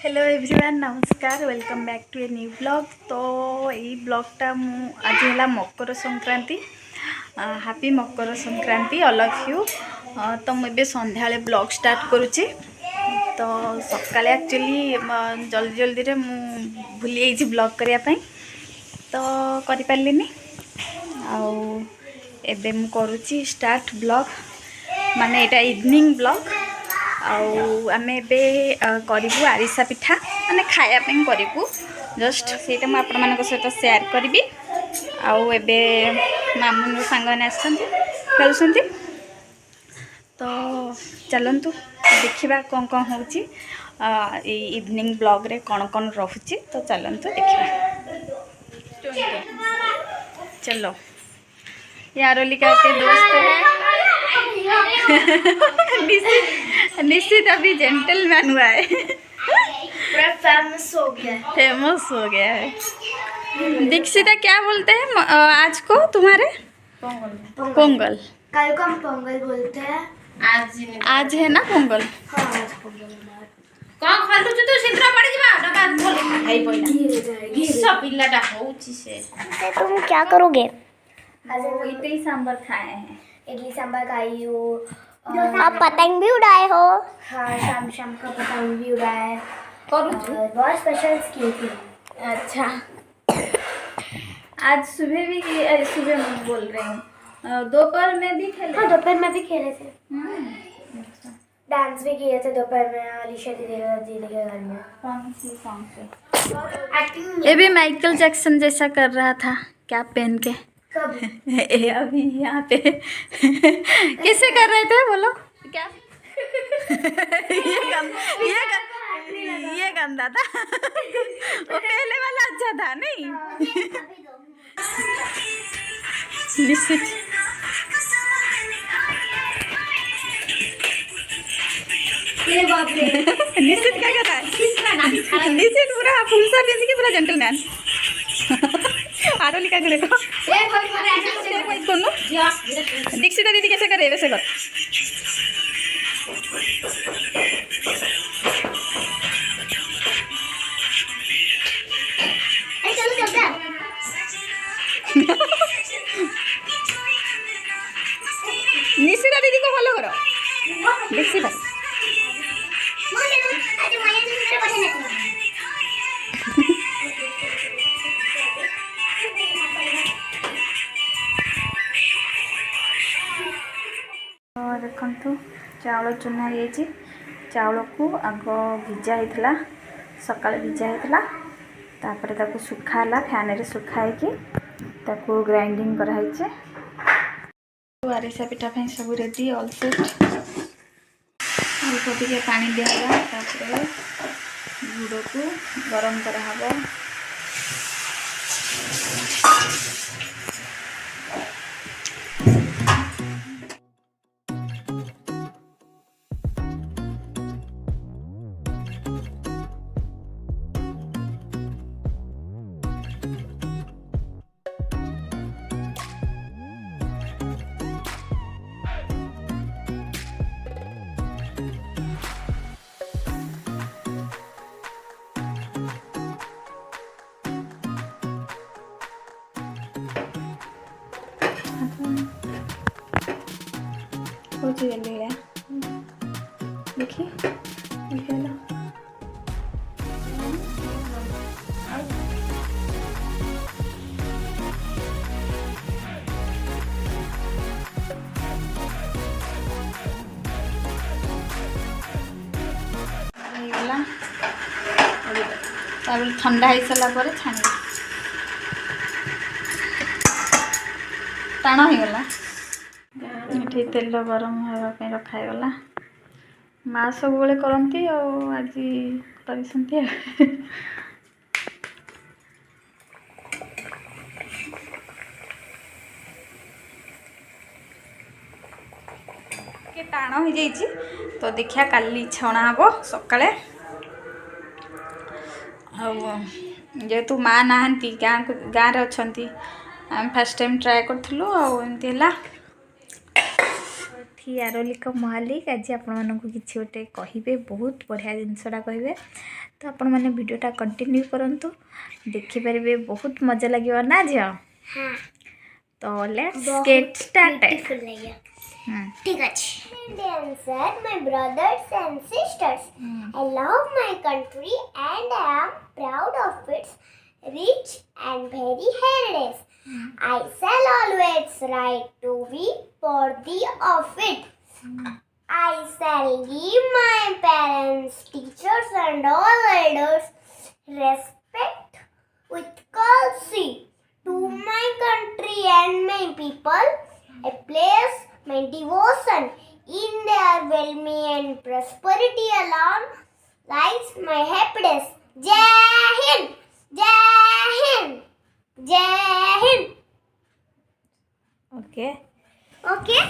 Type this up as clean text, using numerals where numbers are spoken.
Hello everyone नमस्कार welcome back to a new blog. तो यही ब्लॉगटा आज है Makar Sankranti. Happy Makar Sankranti all of you. तो मुझे संध्या ब्लॉग स्टार्ट करुच्ची। तो सकाल एक्चुअली जल्दी जल्दी रे भूली जाइए ब्लॉग करने तो करें आबे मु करुच्ची स्टार्ट ब्लॉग माने एटा इवनिंग ब्लॉग। आमे बे करिबु आरिसा पिठा माने खाया पे करिबु जस्ट सेटा म आपण मानको सहित शेयर करबी। आउ एबे मामू सांग ने आछंती खेलुछंती तो चलंतु देखिबा कोन कोन होउची ए इवनिंग ब्लॉग रे कोन कोन रहउची। तो चलंतु देखिबा। चलो यारोलिका के दोस्त है निश्चित अभी जेंटलमैन हुआ है, पूरा फेमस हो गया है। दीक्षिता क्या बोलते हैं आज को तुम्हारे? पोंगल। कल को हम पोंगल बोलते हैं। आज है ना पोंगल। हाँ आज पोंगल कौन खालु तो सिद्रा पड़ जिबा डबा खोल खाई पइना सब पिल्लाटा होउची से। तुम क्या करोगे? आज वो इडली सांभर खाए हैं। इडली सांभर खाई हो आप पतंग भी उड़ाए हो? हाँ शाम शाम का पतंग भी उड़ाए और बहुत स्पेशल की थी। अच्छा आज सुबह भी सुबह मैं बोल रही हूँ दोपहर में भी खेले। हाँ दोपहर में भी खेले थे। डांस भी किए थे दोपहर में अलीशा दीदी के घर में। कौन सी सॉन्ग पे? एक्टिंग ये भी माइकल जैक्सन जैसा कर रहा था क्या पहन के। कब? अभी यहाँ पे कैसे कर रहे थे बोलो क्या? ये गंदा था वो पहले वाला अच्छा था नहीं। निश्चित निश्चित क्या कर रहा है? निश्चित पूरा फुल सर्विस की पूरा जेंटलमैन। आरोलिका को देखो दीक्षिता दीदी कैसे करे वैसे कर। निश्चिता दीदी को फॉलो करो दीक्षिता। देखु चाउल चुना है चाउल को आग भिजा होता सका भिजा होता तापर ताको सुखाला फैन रे सुखाई ताको ग्राइंडिंग कराई। आरिसा पिठा सब रेडी ऑल सेट। अल्प टे पानी दिहला तापर गुड़ को गरम करा। देखिए ठंडा हो सारा छाणी टाण होगला ये तेल गरम होगापी रखागला। माँ सब बड़े करती आज कर टाण हो जाइए। तो देखिया काली छणा हम सकाଳେ जेहेतु माँ नहांती गाँव रे अच्छी आम फर्स्ट टाइम ट्राए करूँ आमती कि आरोलिका महालिक आज आपको किसी गोटे कहे बहुत बढ़िया जिनसटा कहे तो आपण मैंने वीडियोटा कंटिन्यू करंतु देखिपारे बहुत मजा लगे ना झी हाँ तो लेट्स गेट स्टार्टेड ब्यूटीफुल लगे ठीक है dancer my brothers and sisters I love my country and I am proud of its rich and very heritage I shall always write to be worthy of it I shall give my parents teachers and all elders respect with courtesy to my country and my people I place my devotion in their well-being and prosperity alone lies my happiness. Jai Hind! Jai Hind! Jai Hind! Okay Okay?